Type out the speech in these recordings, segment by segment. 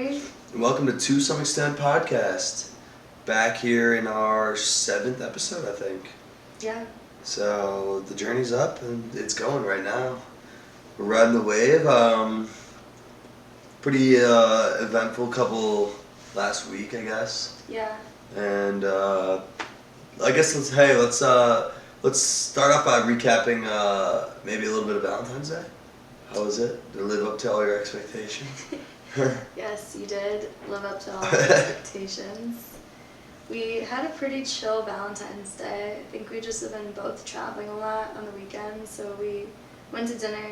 Avery. And welcome to Some Extent Podcast. Back here in our 7th episode, I think. Yeah. So the journey's up and it's going right now. We're riding the wave. Pretty eventful couple last week, I guess. Yeah. And I guess let's start off by recapping maybe a little bit of Valentine's Day. How was it? Did it live up to all your expectations? Yes, you did live up to all our expectations. We had a pretty chill Valentine's Day. I think we just have been both traveling a lot on the weekends, so we went to dinner.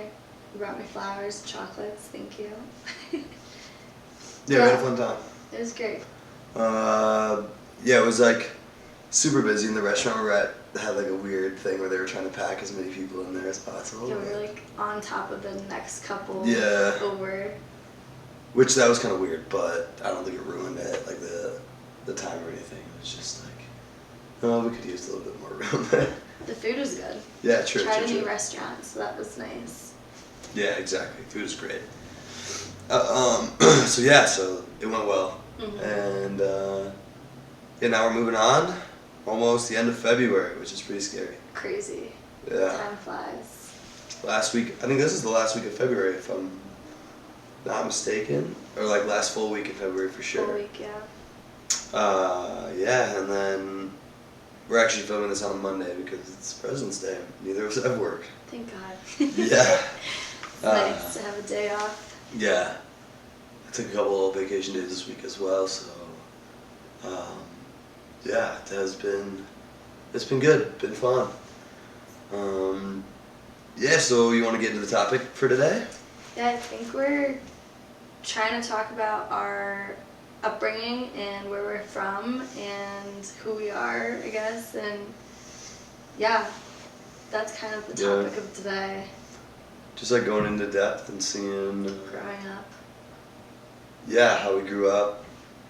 You brought me flowers, chocolates. Thank you. Yeah, we had a fun time. It was great. Yeah, it was like super busy in the restaurant we're at. Had like a weird thing where they were trying to pack as many people in there as possible. Yeah, we were like on top of the next couple Yeah. over. Which that was kind of weird, but I don't think it ruined it, like the time or anything. It was just like, oh, we could use a little bit more room. The food was good. Yeah, true. Tried a new restaurant, so that was nice. Yeah, exactly. Food was great. So it went well, and now we're moving on. Almost the end of February, which is pretty scary. Crazy. Yeah. Time flies. Last week, I think this is the last week of February, if I'm not mistaken, or like last full week in February for sure. Full week, yeah. Yeah, and then we're actually filming this on Monday because it's President's Day. Neither of us have work. Thank God. Yeah. It's nice to have a day off. Yeah. I took a couple of vacation days this week as well, so yeah, it's been good, been fun. Yeah, so you want to get into the topic for today? Yeah, I think we're trying to talk about our upbringing and where we're from and who we are, I guess, and yeah, that's kind of the topic of today. Just like going into depth and seeing Growing up. Yeah, how we grew up,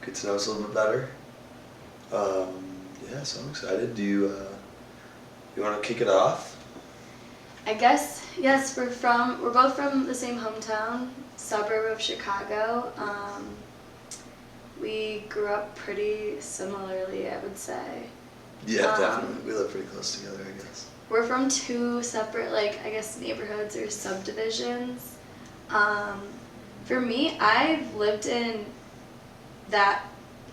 get to know us a little bit better. Yeah, so I'm excited. Do you want to kick it off? I guess, yes, we're both from the same hometown, suburb of Chicago. We grew up pretty similarly, I would say. Yeah, definitely. We live pretty close together, I guess. We're from two separate, neighborhoods or subdivisions. For me, I've lived in that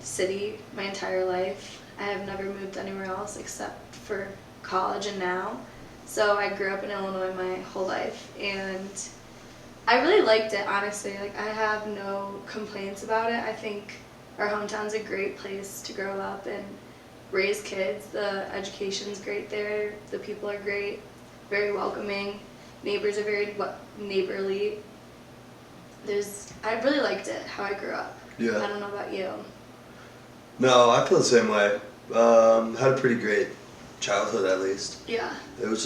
city my entire life. I have never moved anywhere else except for college and now. So I grew up in Illinois my whole life, and I really liked it, honestly. I have no complaints about it. I think our hometown's a great place to grow up and raise kids. The education's great there. The people are great, very welcoming. Neighbors are very neighborly. I really liked it, how I grew up. Yeah. I don't know about you. No, I feel the same way. Had a pretty great childhood, at least. Yeah. It was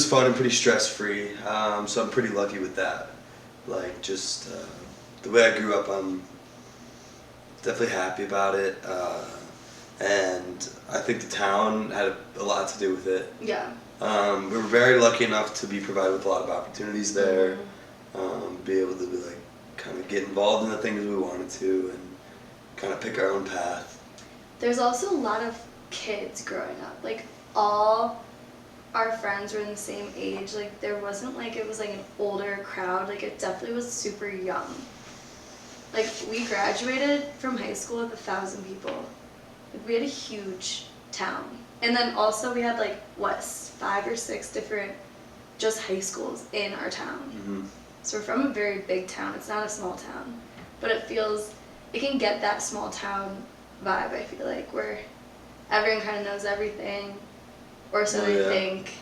fun and pretty stress-free, so I'm pretty lucky with that. Like, just the way I grew up, I'm definitely happy about it, and I think the town had a lot to do with it. Yeah. We were very lucky enough to be provided with a lot of opportunities there, be able to kind of get involved in the things we wanted to, and kind of pick our own path. There's also a lot of kids growing up. All our friends were in the same age. There wasn't it was an older crowd. It definitely was super young. We graduated from high school with 1,000 people. We had a huge town. And then also we had 5 or 6 different just high schools in our town. Mm-hmm. So we're from a very big town. It's not a small town, but it can get that small town vibe, I feel where everyone kind of knows everything, or so they think.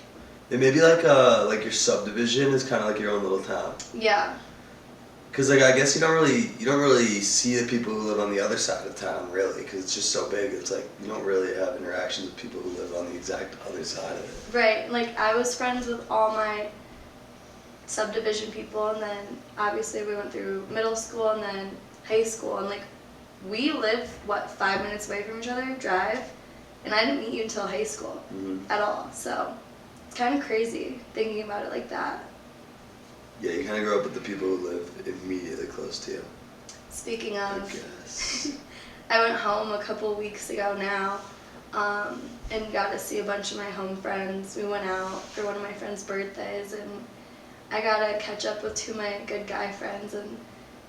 It may be your subdivision is kind of like your own little town. Yeah. Because I guess you don't really see the people who live on the other side of town, really, because it's just so big. It's you don't really have interactions with people who live on the exact other side of it. Right. I was friends with all my subdivision people, and then obviously we went through middle school and then high school, and we live 5 minutes away from each other, drive, and I didn't meet you until high school at all. So it's kind of crazy thinking about it like that. Yeah, you kind of grow up with the people who live immediately close to you. speaking I of, guess. I went home a couple weeks ago now, and got to see a bunch of my home friends. We went out for one of my friends' birthdays, and I got to catch up with two of my good guy friends, and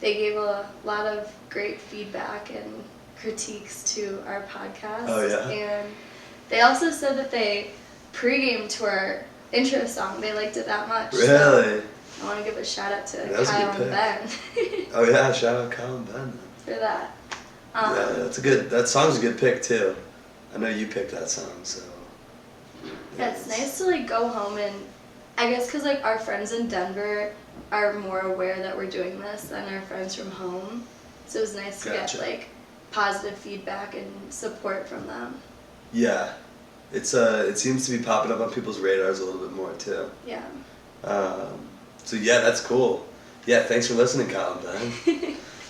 they gave a lot of great feedback and critiques to our podcast. Oh, yeah? And they also said that they pre-gamed to our intro song. They liked it that much. Really? So I want to give a shout out to That was a Kyle good and pick. Ben Oh yeah, shout out Kyle and Ben. for that. Yeah, that song's a good pick too. I know you picked that song, so. Yeah, it's nice to like go home, and I guess because like our friends in Denver are more aware that we're doing this than our friends from home, so it was nice to Gotcha. get like positive feedback and support from them. Yeah, it seems to be popping up on people's radars a little bit more too. Yeah. So yeah, that's cool. Yeah, thanks for listening, Kyle and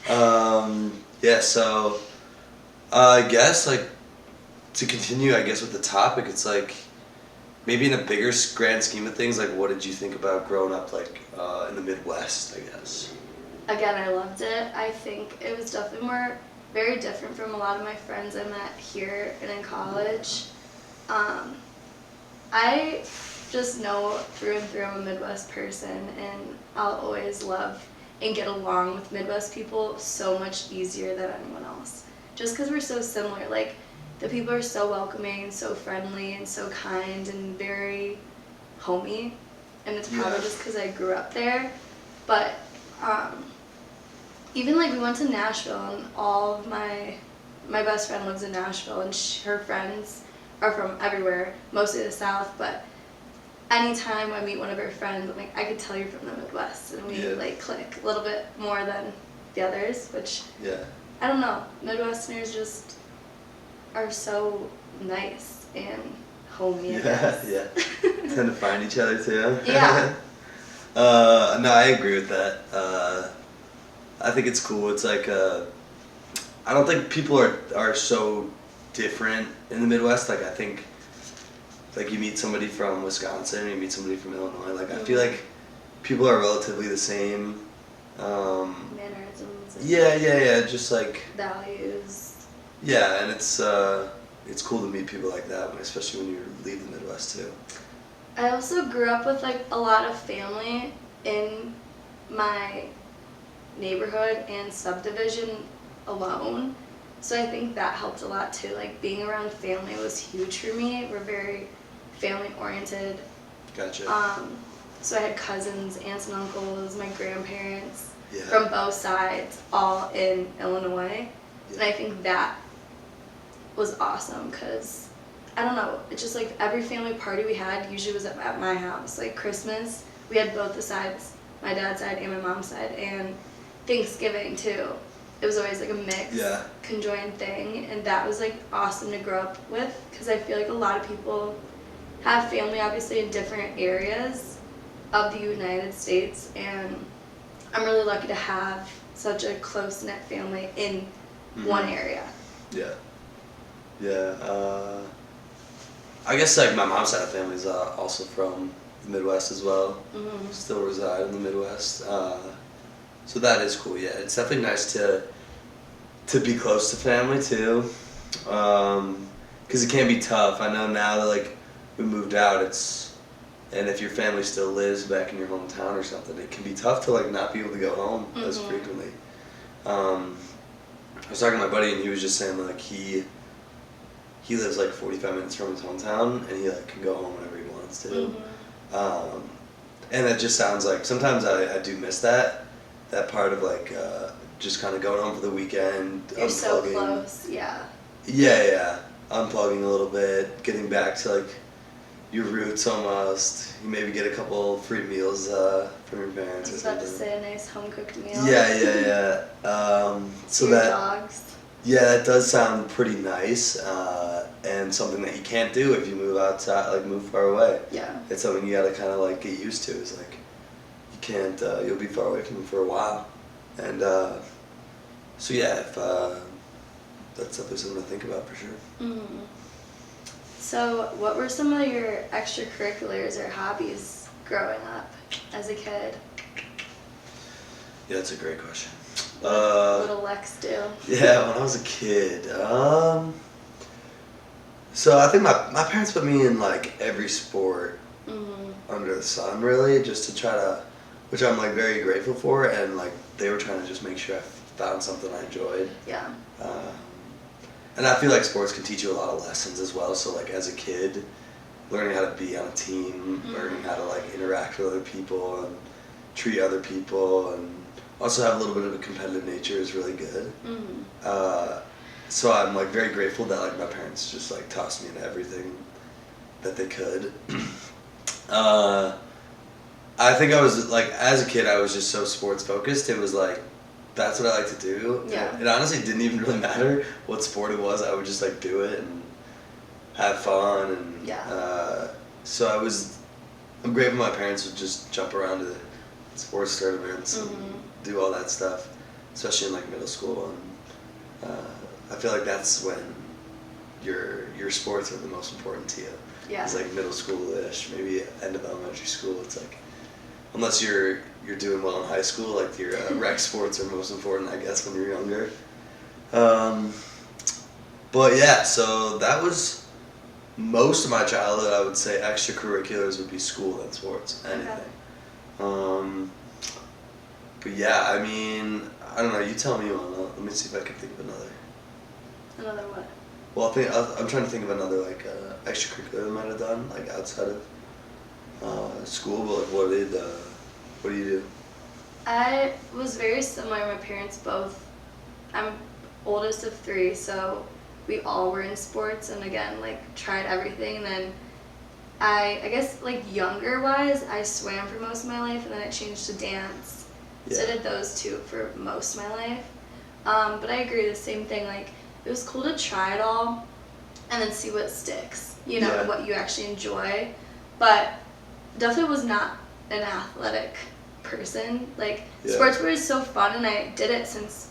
Ben. Yeah, so I guess like to continue, I guess with the topic, it's like maybe in a bigger grand scheme of things, like what did you think about growing up like in the Midwest? I guess. Again, I loved it. I think it was definitely very different from a lot of my friends I met here and in college. I just know through and through I'm a Midwest person, and I'll always love and get along with Midwest people so much easier than anyone else. Just because we're so similar. Like, the people are so welcoming and so friendly and so kind and very homey. And it's probably just because I grew up there. But even like we went to Nashville, and all of my best friend lives in Nashville, and her friends are from everywhere, mostly the South. But anytime I meet one of her friends, I'm like, I could tell you're from the Midwest, and we like click a little bit more than the others, which I don't know. Midwesterners just are so nice and homey. I guess. Yeah. Tend to find each other too. Yeah. No, I agree with that. I think it's cool. It's like I don't think people are so different in the Midwest. Like I think like you meet somebody from Wisconsin and you meet somebody from Illinois. Like I feel like people are relatively the same. Mannerisms. And Yeah. Just like values. yeah, and it's cool to meet people like that, especially when you leave the Midwest too. I also grew up with like a lot of family in my neighborhood and subdivision alone, so I think that helped a lot too. Like being around family was huge for me. We're very family oriented. Gotcha. So I had cousins, aunts and uncles, my grandparents Yeah. from both sides, all in Illinois, and I think that was awesome because I don't know, it's just like every family party we had usually was at my house. Like Christmas, we had both the sides, my dad's side and my mom's side, and Thanksgiving too. It was always like a mixed, conjoined thing, and that was like awesome to grow up with because I feel like a lot of people have family obviously in different areas of the United States, and I'm really lucky to have such a close-knit family in one area. Yeah. I guess like my mom's side of the family is also from the Midwest as well. Still reside in the Midwest. So that is cool. Yeah, it's definitely nice to be close to family too, because it can be tough. I know now that like we moved out, and if your family still lives back in your hometown or something, it can be tough to like not be able to go home as frequently. I was talking to my buddy, and he was just saying like he lives like 45 minutes from his hometown, and he like can go home whenever he wants to. And it just sounds like sometimes I do miss that part of like just kind of going home for the weekend. You're unplugging. so close, yeah. Yeah. Unplugging a little bit, getting back to like your roots almost. You maybe get a couple free meals from your parents I or was something. about to say a nice home-cooked meal. Yeah. So Your that dogs. yeah, that does sound pretty nice, and something that you can't do if you move outside, like move far away. Yeah. It's something you gotta kind of like get used to. It's like you can't, you'll be far away from them for a while, and so yeah, if that's definitely something to think about for sure. So, what were some of your extracurriculars or hobbies growing up as a kid? Yeah, that's a great question. Little Lex do? Yeah, when I was a kid, so I think my parents put me in like every sport under the sun, really, just to try to, which I'm like very grateful for, and like they were trying to just make sure I found something I enjoyed. Yeah. And I feel like sports can teach you a lot of lessons as well. So like as a kid, learning how to be on a team, learning how to like interact with other people and treat other people, and also have a little bit of a competitive nature is really good. So I'm like very grateful that like my parents just like tossed me into everything that they could. I think I was like, as a kid, I was just so sports focused. It was like, that's what I like to do. Yeah. It honestly didn't even really matter what sport it was. I would just like do it and have fun. And so I'm grateful my parents would just jump around to sports tournaments and do all that stuff, especially in like middle school. And I feel like that's when your sports are the most important to you. Yeah. It's like middle school-ish, maybe end of elementary school. It's like, unless you're doing well in high school, like your rec sports are most important, I guess, when you're younger. But yeah, so that was most of my childhood. I would say extracurriculars would be school and sports, anything. Okay. But yeah, I mean, I don't know. You tell me one. Let me see if I can think of another. Another what? Well, I'm trying to think of another like extracurricular I might have done like outside of school. But like, what do you do? I was very similar. My parents both. I'm oldest of 3, so we all were in sports, and again, like tried everything. And then I guess like younger wise, I swam for most of my life, and then I changed to dance. Yeah. So I did those 2 for most of my life. But I agree, the same thing. Like it was cool to try it all, and then see what sticks. You know, what you actually enjoy. But definitely was not an athletic person. Like sports were so fun, and I did it since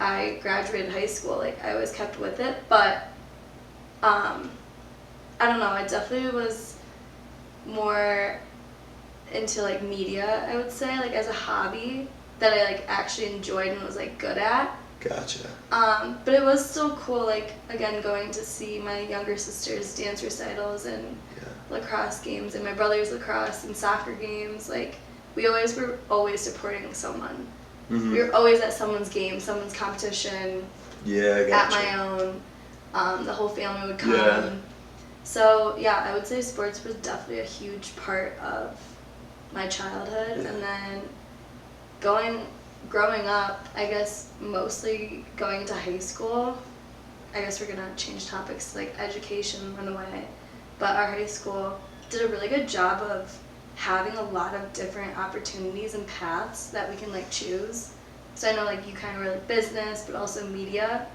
I graduated high school. Like I always kept with it, but I don't know. I definitely was more into like media, I would say, like as a hobby that I like actually enjoyed and was like good at. Gotcha. But it was still cool, like again going to see my younger sister's dance recitals and lacrosse games, and my brother's lacrosse and soccer games. Like we always were supporting someone. We were always at someone's game, someone's competition. Yeah, I At gotcha. my own. The whole family would come. Yeah. So yeah, I would say sports was definitely a huge part of my childhood. And then growing up, I guess mostly going into high school. I guess we're gonna change topics to like education run away. But our high school did a really good job of having a lot of different opportunities and paths that we can like choose. So I know like you kind of were like business, but also media.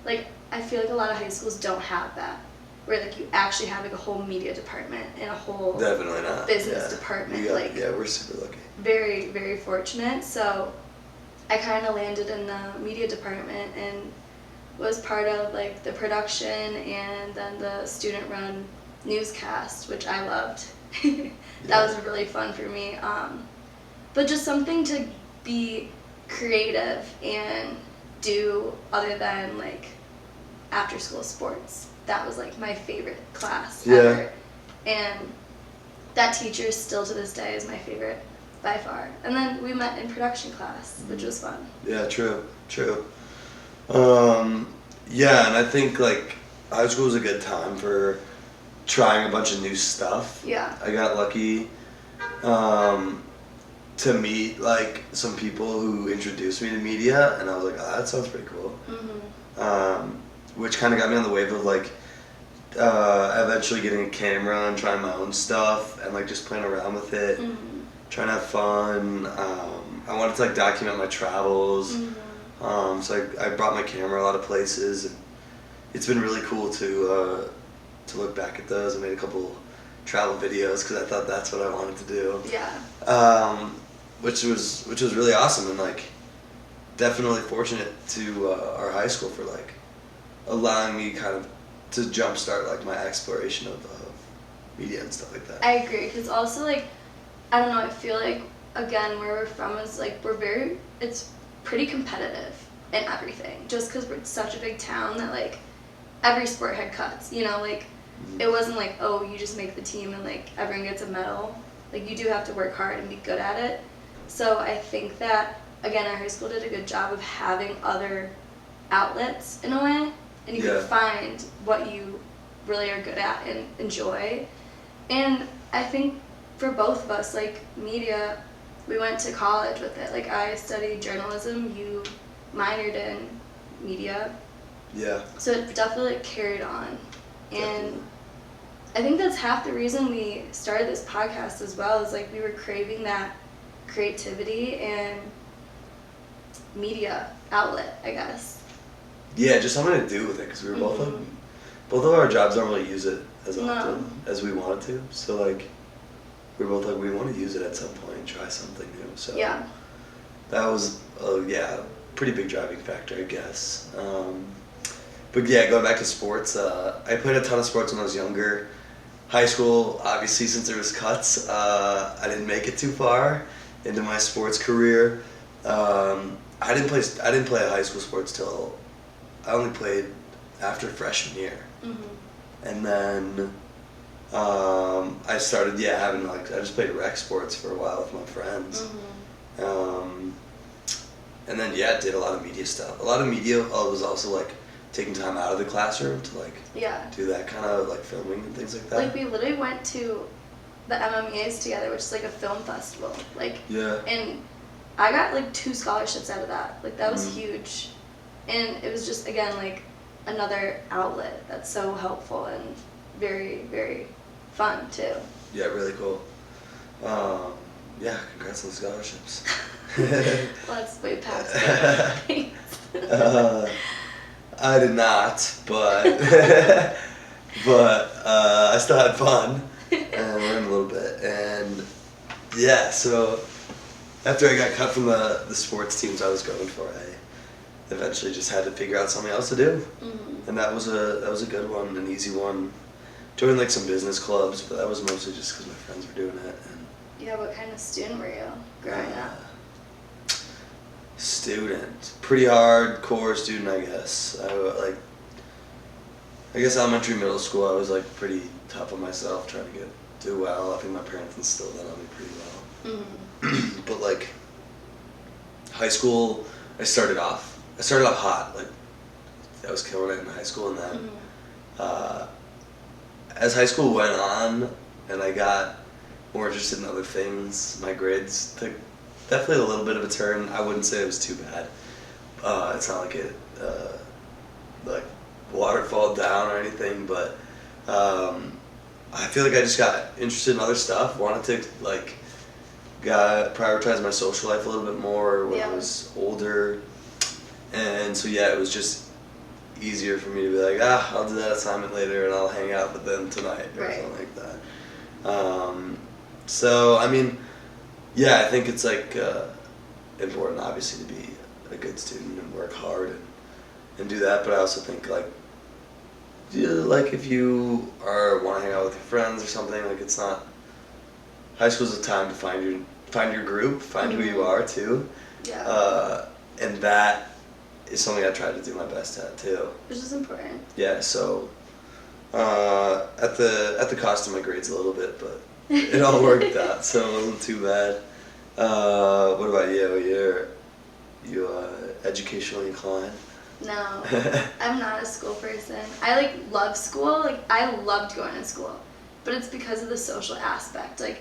Like I feel like a lot of high schools don't have that, where like you actually have like a whole media department and a whole Definitely not. business department. We're super lucky. Very, very fortunate. So I kind of landed in the media department and was part of like the production and then the student-run newscast, which I loved. That was really fun for me. But just something to be creative and do other than like after-school sports. That was like my favorite class ever. And that teacher still to this day is my favorite by far. And then we met in production class, which was fun. Yeah, true. Yeah, and I think like high school was a good time for trying a bunch of new stuff. Yeah. I got lucky to meet like some people who introduced me to media, and I was like, oh, that sounds pretty cool. Which kind of got me on the wave of like eventually getting a camera and trying my own stuff and like just playing around with it, trying to have fun. I wanted to like document my travels, so I brought my camera a lot of places, and it's been really cool to look back at those. I made a couple travel videos because I thought that's what I wanted to do. Yeah. Which was really awesome, and like definitely fortunate to our high school for like allowing me kind of to jumpstart like my exploration of media and stuff like that. I agree, because also like, I don't know, I feel like again where we're from is like it's pretty competitive, in everything. Just because we're such a big town that, like, every sport had cuts, you know, like, it wasn't like, oh, you just make the team and, like, everyone gets a medal. Like, you do have to work hard and be good at it. So I think that, again, our high school did a good job of having other outlets in a way, and you can find what you really are good at and enjoy. And I think for both of us, like, media, we went to college with it. Like, I studied journalism, you minored in media. Yeah. So it definitely, like, carried on. And I think that's half the reason we started this podcast as well, is, like, we were craving that creativity and media outlet, I guess. Yeah, just something to do with it, because we were both like, both of our jobs don't really use it as often as we wanted to. So, like, we were both like, we want to use it at some point and try something new. So yeah, that was a pretty big driving factor, I guess. But yeah, going back to sports, I played a ton of sports when I was younger. High school, obviously, since there was cuts, I didn't make it too far into my sports career. I didn't play high school sports till I only played after freshman year, and then I started having, like, I just played rec sports for a while with my friends, and then did a lot of media stuff. A lot of media was also, like, taking time out of the classroom to, like, do that kind of, like, filming and things like that. Like, we literally went to the MMEAs together, which is, like, a film festival. Like, and I got, like, 2 scholarships out of that. Like, that was huge. And it was just, again, like, another outlet that's so helpful and very, very fun, too. Yeah, really cool. Congrats on the scholarships. Well, that's way past it. I did not, but I still had fun and learned a little bit. And so after I got cut from the sports teams I was going for, I eventually just had to figure out something else to do. And that was a good one, an easy one. Joined, like, some business clubs, but that was mostly just because my friends were doing it. And yeah, what kind of student were you growing up? Student, pretty hardcore student, I guess. I guess elementary, middle school, I was, like, pretty tough on myself, trying to do well. I think my parents instilled that on me pretty well. But, like, high school, I started off hot. Like, I was killing it in high school, and then as high school went on and I got more interested in other things, my grades took definitely a little bit of a turn. I wouldn't say it was too bad. It's not like it like waterfalled down or anything, but I feel like I just got interested in other stuff. Wanted to, like, prioritize my social life a little bit more when I was older, and so it was just easier for me to be like, I'll do that assignment later and I'll hang out with them tonight or something like that. So I mean, I think it's, like, important, obviously, to be a good student and work hard and do that. But I also think, like, if you want to hang out with your friends or something, like, it's not. High school's a time to find your group, find who you are too. And that is something I try to do my best at too. Which is important. Yeah. So at the cost of my grades a little bit, but it all worked out, so it wasn't too bad. What about you? You educationally inclined? No, I'm not a school person. I, like, love school. Like, I loved going to school, but it's because of the social aspect. Like,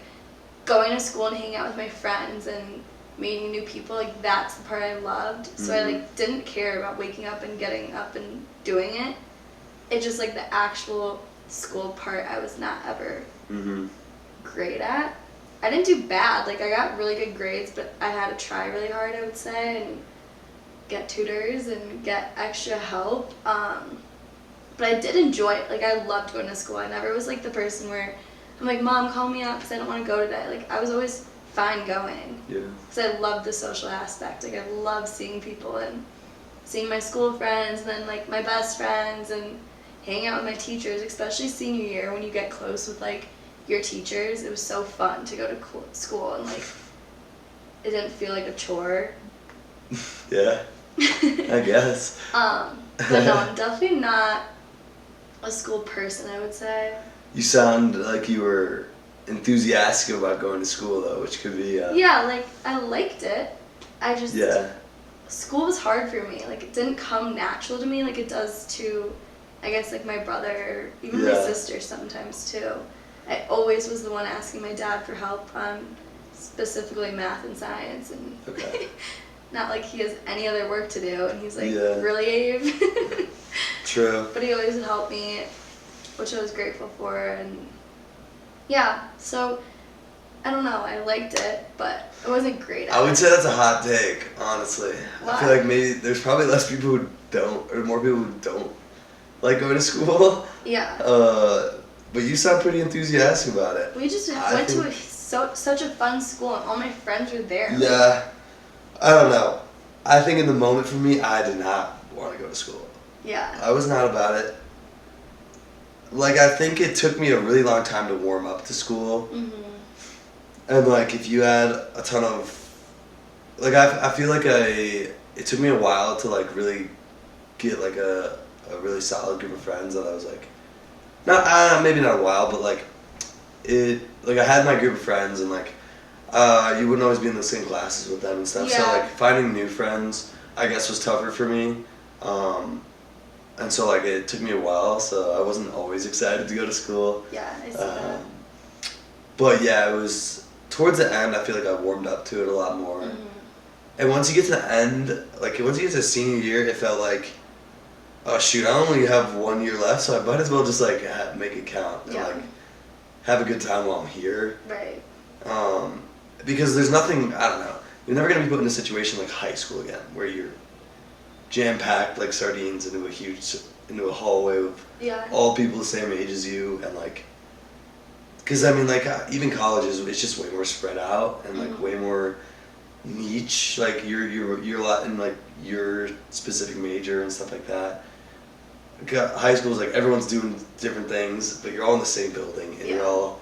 going to school and hanging out with my friends and meeting new people, like, that's the part I loved. So I, like, didn't care about waking up and getting up and doing it. It's just, like, the actual school part I was not ever great at. I didn't do bad. Like, I got really good grades, but I had to try really hard, I would say, and get tutors and get extra help. But I did enjoy it. Like, I loved going to school. I never was, like, the person where I'm like, Mom, call me out because I don't want to go today. Like, I was always fine going. Yeah. Because I loved the social aspect. Like, I love seeing people and seeing my school friends and then, like, my best friends and hanging out with my teachers, especially senior year when you get close with, like, your teachers. It was so fun to go to school and, like, it didn't feel like a chore. Yeah. I guess. But no, I'm definitely not a school person, I would say. You sound like you were enthusiastic about going to school, though, which could be. Yeah, like, I liked it. I just. Yeah. School was hard for me. Like, it didn't come natural to me like it does to, I guess, like my brother, even my sister sometimes too. I always was the one asking my dad for help on specifically math and science, and not like he has any other work to do, and he's like, really, Abe? True. But he always would help me, which I was grateful for, and yeah, so I don't know, I liked it, but it wasn't great at I would say that's a hot take, honestly. Why? I feel like maybe there's probably less people who don't, or more people who don't like going to school. Yeah. But you sound pretty enthusiastic about it. We just went to such a fun school, and all my friends were there. Yeah. I don't know. I think in the moment for me, I did not want to go to school. Yeah. I was not about it. Like, I think it took me a really long time to warm up to school. Mm-hmm. And, like, if you had a ton of... Like, I feel like it took me a while to, like, really get, like, a really solid group of friends that I was, like... maybe not a while, but, like, I had my group of friends, and, like, you wouldn't always be in the same classes with them and stuff. Yeah. So, like, finding new friends, I guess, was tougher for me. And so, like, it took me a while, so I wasn't always excited to go to school. Yeah, I see that. But, yeah, it was... Towards the end, I feel like I warmed up to it a lot more. Mm-hmm. And once you get to the end, like, once you get to senior year, it felt like, oh, shoot, I only have 1 year left, so I might as well just, like, make it count. And, like, have a good time while I'm here. Right. Because there's nothing, I don't know, you're never going to be put in a situation like high school again, where you're jam-packed like sardines into a hallway with all people the same age as you, and like, because I mean, like, even colleges, it's just way more spread out and like way more niche. Like you're a lot in like your specific major and stuff like that. High school is like everyone's doing different things, but you're all in the same building, and you all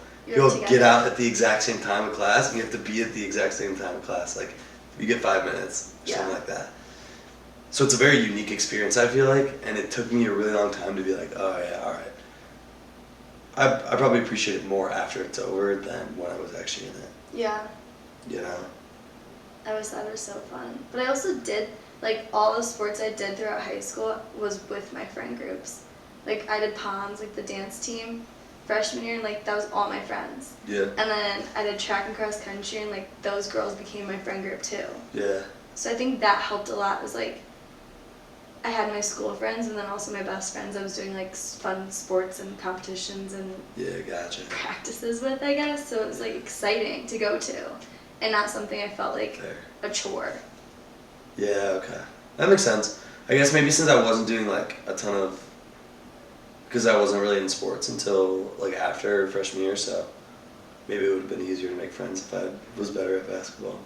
get out at the exact same time of class, and you have to be at the exact same time of class. Like, you get 5 minutes or something like that. So it's a very unique experience, I feel like, and it took me a really long time to be like, oh yeah, all right. I probably appreciate it more after it's over than when I was actually in it. Yeah. You know? I always thought it was so fun. But I also did, like, all the sports I did throughout high school was with my friend groups. Like, I did POMs, like the dance team, freshman year, and, like, that was all my friends. Yeah. And then I did track and cross country, and, like, those girls became my friend group, too. Yeah. So I think that helped a lot. It was, like, I had my school friends, and then also my best friends I was doing, like, fun sports and competitions and practices with, I guess. So it was, like, exciting to go to, and not something I felt like a chore. Yeah, okay. That makes sense. I guess maybe since I wasn't doing, like, a ton of... Because I wasn't really in sports until, like, after freshman year, so maybe it would have been easier to make friends if I was better at basketball.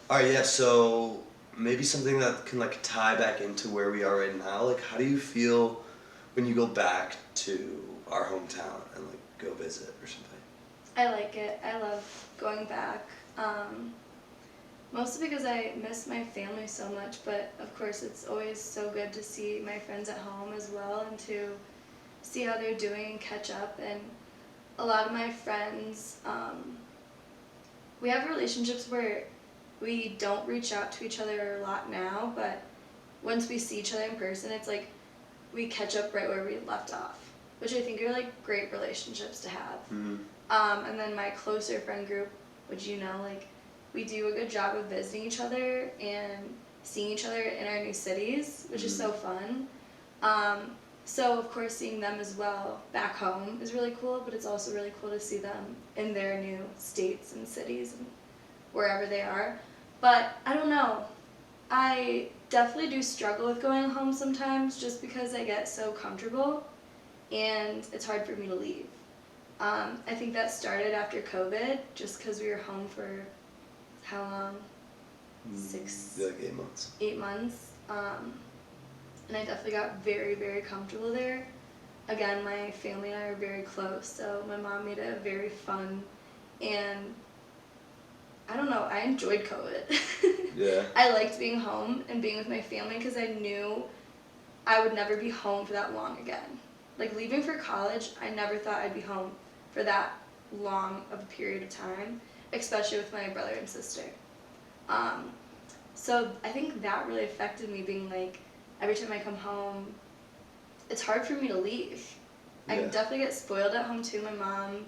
Alright, yeah, so maybe something that can, like, tie back into where we are right now. Like, how do you feel when you go back to our hometown and, like, go visit or something? I like it. I love going back. Mostly because I miss my family so much, but of course it's always so good to see my friends at home as well, and to see how they're doing and catch up. And a lot of my friends, we have relationships where we don't reach out to each other a lot now, but once we see each other in person, it's like we catch up right where we left off, which I think are, like, great relationships to have. Mm-hmm. And then my closer friend group, which, you know, like, we do a good job of visiting each other and seeing each other in our new cities, which is so fun. So, of course, seeing them as well back home is really cool, but it's also really cool to see them in their new states and cities and wherever they are. But I don't know. I definitely do struggle with going home sometimes just because I get so comfortable and it's hard for me to leave. I think that started after COVID, just because we were home for how long? 8 months. 8 months. And I definitely got very, very comfortable there. Again, my family and I are very close, so my mom made it a very fun and I don't know, I enjoyed COVID. Yeah. I liked being home and being with my family because I knew I would never be home for that long again. Like leaving for college, I never thought I'd be home for that long of a period of time, especially with my brother and sister. Um, so I think that really affected me being like, every time I come home, it's hard for me to leave. I Yeah. definitely get spoiled at home too. My mom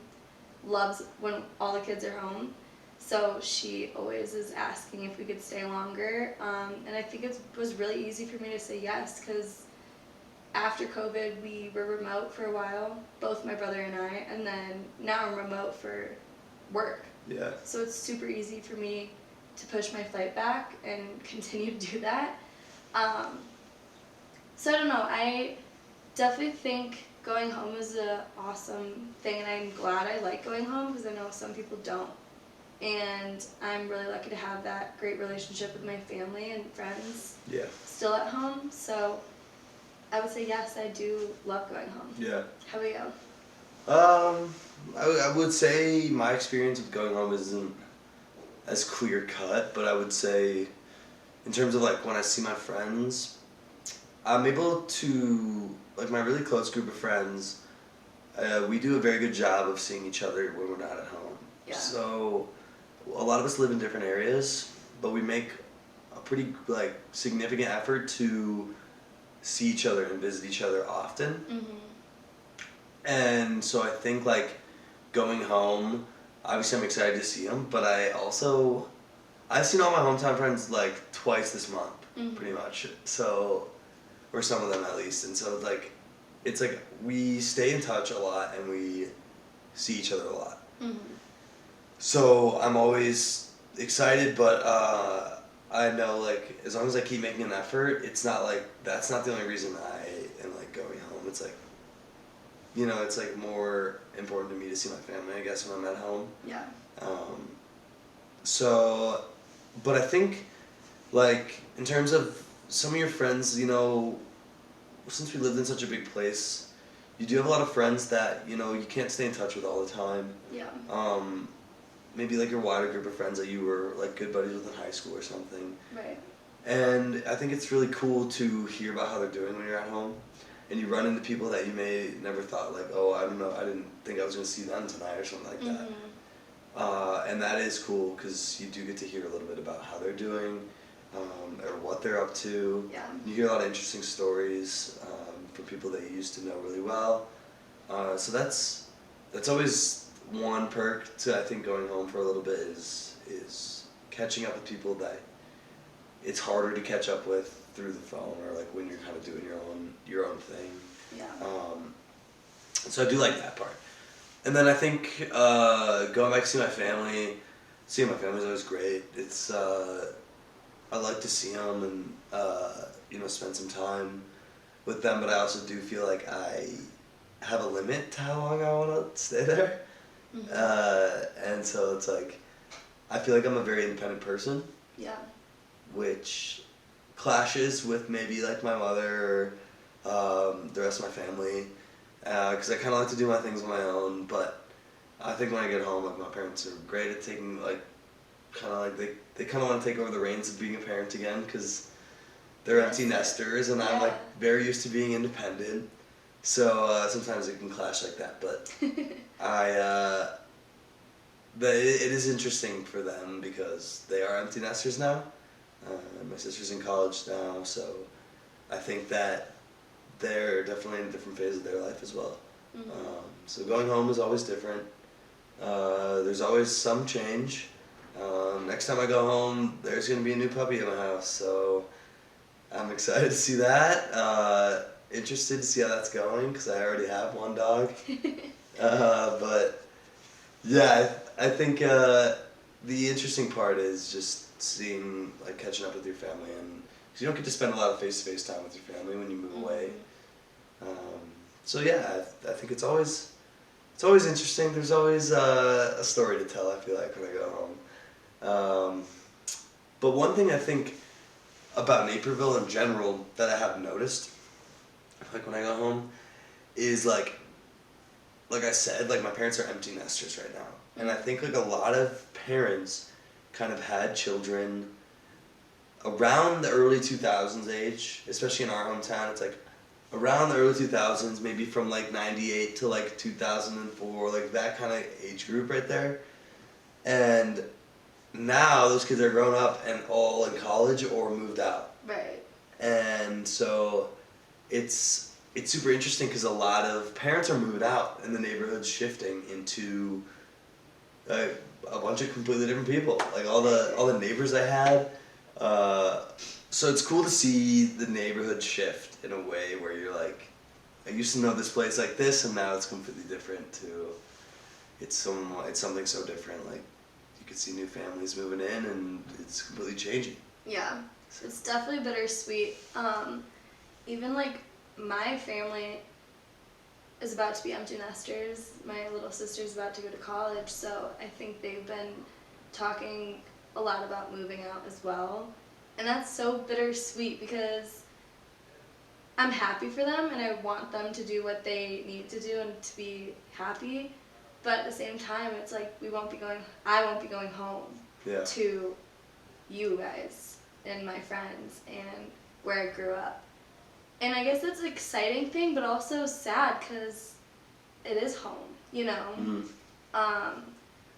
loves when all the kids are home. So she always is asking if we could stay longer. And I think it was really easy for me to say yes because after COVID, we were remote for a while, both my brother and I, and then now I'm remote for work. Yeah. So it's super easy for me to push my flight back and continue to do that. Um, so I don't know, I definitely think going home is an awesome thing, and I'm glad I like going home because I know some people don't. And I'm really lucky to have that great relationship with my family and friends Yeah. still at home. So I would say yes, I do love going home. Yeah. How about you? I would say my experience with going home isn't as clear cut, but I would say in terms of like when I see my friends, I'm able to, like my really close group of friends, we do a very good job of seeing each other when we're not at home. Yeah. So a lot of us live in different areas, but we make a pretty like significant effort to see each other and visit each other often. Mm-hmm. And so I think like going home, obviously I'm excited to see them, but I've seen all my hometown friends like twice this month, Mm-hmm. pretty much. So, or some of them at least. And so it's like we stay in touch a lot and we see each other a lot. Mm-hmm. So I'm always excited, but I know like as long as I keep making an effort, it's not like that's not the only reason I am like going home. It's like, you know, it's like more important to me to see my family, I guess, when I'm at home. Yeah. So, but I think like in terms of some of your friends, you know, since we lived in such a big place, you do have a lot of friends that, you know, you can't stay in touch with all the time. Yeah. Maybe like your wider group of friends that you were like good buddies with in high school or something. Right. And I think it's really cool to hear about how they're doing when you're at home. And you run into people that you may never thought like, oh, I don't know, I didn't think I was going to see them tonight or something like that. Mm-hmm. And that is cool because you do get to hear a little bit about how they're doing or what they're up to. Yeah. You hear a lot of interesting stories from people that you used to know really well. So that's always one perk to I think going home for a little bit is catching up with people that it's harder to catch up with through the phone or like when you're kind of doing your own thing. Yeah. So I do like that part. And then I think going back to see my family, seeing my family is always great. It's I like to see them and you know spend some time with them, but I also do feel like I have a limit to how long I want to stay there. Mm-hmm. And so it's like I feel like I'm a very independent person, Yeah. which clashes with maybe like my mother or the rest of my family because I kind of like to do my things on my own, but I think when I get home, like my parents are great at taking like kind of like they kind of want to take over the reins of being a parent again because they're empty nesters and I'm like very used to being independent, so sometimes it can clash like that, but but it is interesting for them because they are empty nesters now. My sister's in college now, so I think that they're definitely in a different phase of their life as well. Mm-hmm. So going home is always different. There's always some change. Next time I go home, there's going to be a new puppy in my house, so I'm excited to see that. Interested to see how that's going because I already have one dog. But yeah, I think the interesting part is just seeing, like, catching up with your family, and because you don't get to spend a lot of face-to-face time with your family when you move away. So yeah, I think it's always interesting. There's always a story to tell. I feel like when I go home. But one thing I think about Naperville in general that I have noticed, like when I go home, is like I said, like my parents are empty nesters right now, and I think like a lot of parents kind of had children around the early 2000s age, especially in our hometown. It's like around the early 2000s, maybe from like 98 to like 2004, like that kind of age group right there. And now those kids are grown up and all in college or moved out. Right. And so it's super interesting because a lot of parents are moving out and the neighborhood's shifting into a bunch of completely different people. Like all the neighbors I had. So it's cool to see the neighborhood shift in a way where you're like, I used to know this place like this, and now it's completely different too. It's something so different. Like you could see new families moving in, and it's completely changing. Yeah, it's definitely bittersweet. Even like my family is about to be empty nesters. My little sister's about to go to college, so I think they've been talking a lot about moving out as well. And that's so bittersweet because I'm happy for them and I want them to do what they need to do and to be happy. But at the same time, it's like I won't be going home Yeah. to you guys and my friends and where I grew up. And I guess that's an exciting thing, but also sad because it is home, you know? Mm-hmm.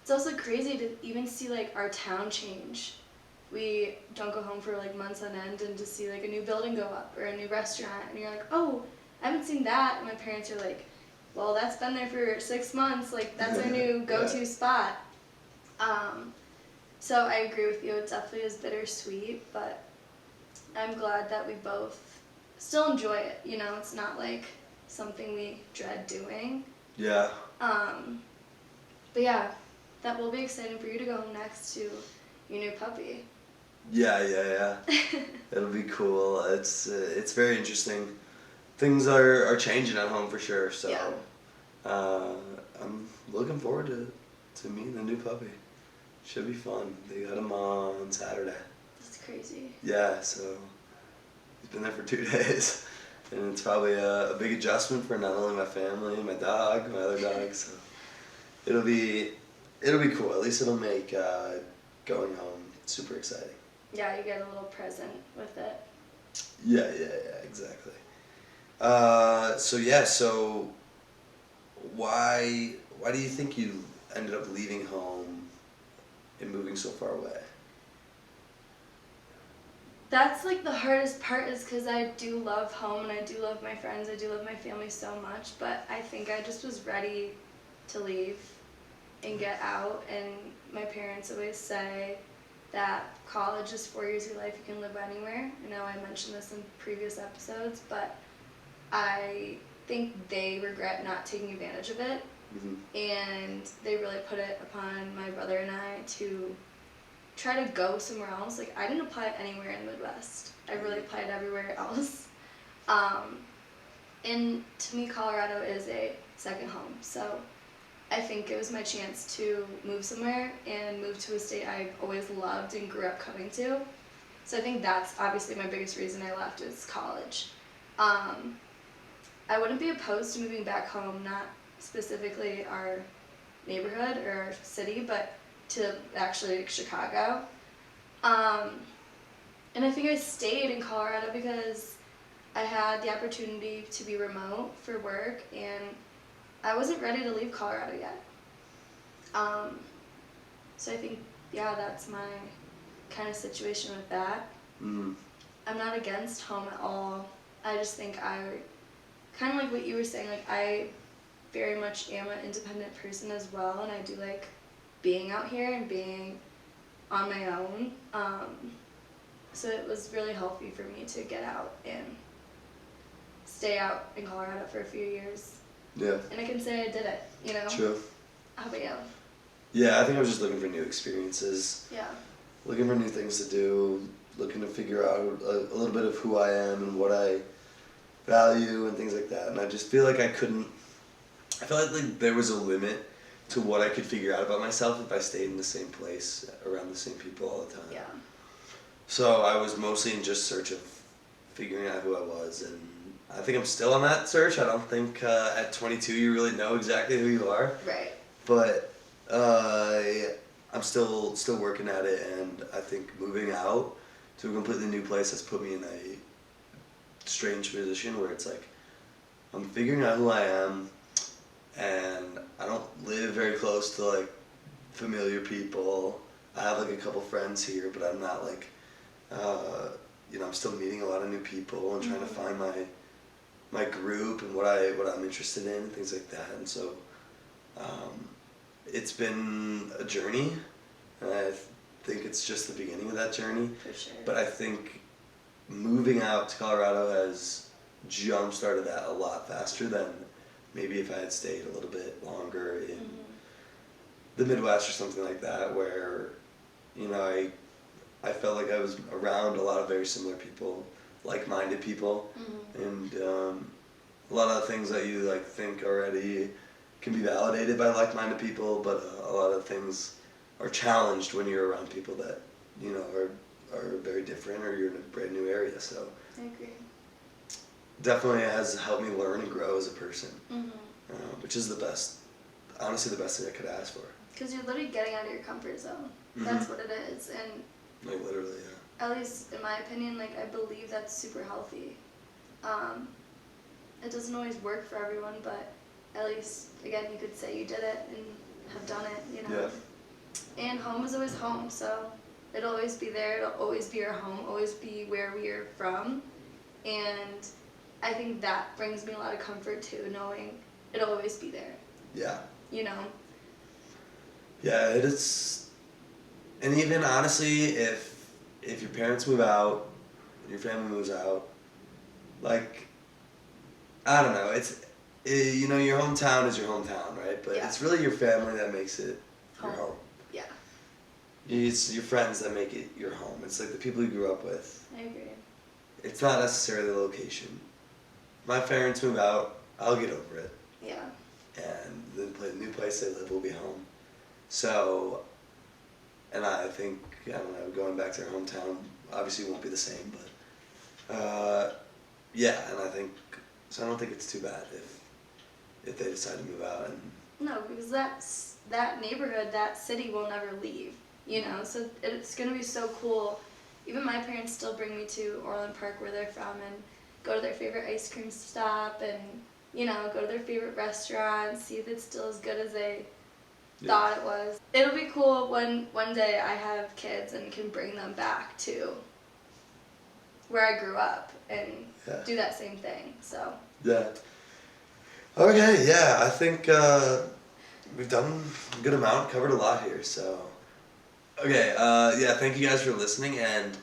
It's also crazy to even see like our town change. We don't go home for like months on end and to see like a new building go up or a new restaurant and you're like, oh, I haven't seen that. And my parents are like, well, that's been there for 6 months. Like that's our new go-to spot. So I agree with you. It definitely is bittersweet, but I'm glad that we both still enjoy it. You know, it's not like something we dread doing. Yeah. But yeah, that will be exciting for you to go home next to your new puppy. Yeah. It'll be cool. It's very interesting. Things are changing at home for sure. So, Yeah. I'm looking forward to meeting the new puppy. Should be fun. They got him on Saturday. That's crazy. Yeah, so he's been there for 2 days, and it's probably a big adjustment for not only my family, my dog, my other dog. So it'll be cool. At least it'll make going home super exciting. Yeah, you get a little present with it. Yeah, exactly. So why do you think you ended up leaving home and moving so far away? That's like the hardest part is because I do love home and I do love my friends, I do love my family so much, but I think I just was ready to leave and get out. And my parents always say that college is 4 years of your life, you can live anywhere. I know I mentioned this in previous episodes, but I think they regret not taking advantage of it. Mm-hmm. And they really put it upon my brother and I to try to go somewhere else. Like I didn't apply anywhere in the Midwest. I really applied everywhere else. And to me, Colorado is a second home. So I think it was my chance to move somewhere and move to a state I always loved and grew up coming to. So I think that's obviously my biggest reason I left is college. I wouldn't be opposed to moving back home, not specifically our neighborhood or our city, but to actually Chicago. And I think I stayed in Colorado because I had the opportunity to be remote for work and I wasn't ready to leave Colorado yet. So I think, yeah, that's my kind of situation with that. Mm-hmm. I'm not against home at all. I just think I, kind of like what you were saying, like I very much am an independent person as well, and I do like being out here and being on my own. So it was really healthy for me to get out and stay out in Colorado for a few years. Yeah. And I can say I did it, you know? True. How about you? Yeah, I think I was just looking for new experiences. Yeah. Looking for new things to do, looking to figure out a little bit of who I am and what I value and things like that. And I just feel like I felt like there was a limit to what I could figure out about myself if I stayed in the same place, around the same people all the time. Yeah. So I was mostly in just search of figuring out who I was, and I think I'm still on that search. I don't think at 22 you really know exactly who you are. Right. But I'm still working at it, and I think moving out to a completely new place has put me in a strange position where it's like I'm figuring out who I am, and I don't live very close to like familiar people. I have like a couple friends here, but I'm not like, I'm still meeting a lot of new people and trying to find my group and what I'm interested in and things like that. And so, it's been a journey, and I think it's just the beginning of that journey. For sure. But I think moving out to Colorado has jump-started that a lot faster than maybe if I had stayed a little bit longer in the Midwest or something like that, where, I felt like I was around a lot of very similar people, like-minded people, and a lot of the things that you like think already can be validated by like-minded people, but a lot of things are challenged when you're around people that are very different, or you're in a brand new area. So I agree. definitely has helped me learn and grow as a person, which is honestly the best thing I could ask for. Because you're literally getting out of your comfort zone. That's what it is, and like literally, yeah. at least in my opinion, like I believe that's super healthy. It doesn't always work for everyone, but at least again you could say you did it and have done it, Yeah. And home is always home, so it'll always be there. It'll always be our home, always be where we are from, and I think that brings me a lot of comfort too, knowing it'll always be there. Yeah. Yeah, it is. And even honestly, if your parents move out, your family moves out, like, I don't know, your hometown is your hometown, right? But it's really your family that makes it your home. Yeah. It's your friends that make it your home. It's like the people you grew up with. I agree. It's not necessarily the location. My parents move out, I'll get over it. Yeah. And the new place they live will be home. So, and I think, I don't know, going back to their hometown obviously won't be the same, but and I think, so I don't think it's too bad if they decide to move out. And No, because that neighborhood, that city will never leave, so it's going to be so cool. Even my parents still bring me to Orland Park where they're from and go to their favorite ice cream stop and, go to their favorite restaurant, see if it's still as good as they thought it was. It'll be cool when one day I have kids and can bring them back to where I grew up and do that same thing. So yeah. Okay, yeah, I think we've done a good amount, covered a lot here. So okay, thank you guys for listening, and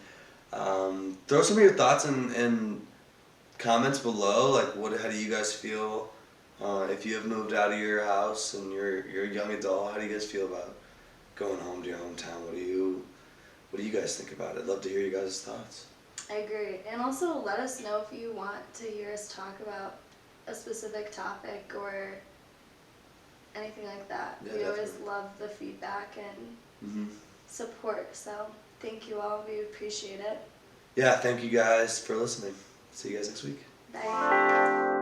throw some of your thoughts and comments below. Like, how do you guys feel? If you have moved out of your house and you're a young adult, how do you guys feel about going home to your hometown? What do you guys think about it? I'd love to hear you guys' thoughts. I agree. And also let us know if you want to hear us talk about a specific topic or anything like that. Yeah, we always definitely. love the feedback and support. So thank you all. We appreciate it. Yeah, thank you guys for listening. See you guys next week. Bye.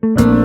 Thank you.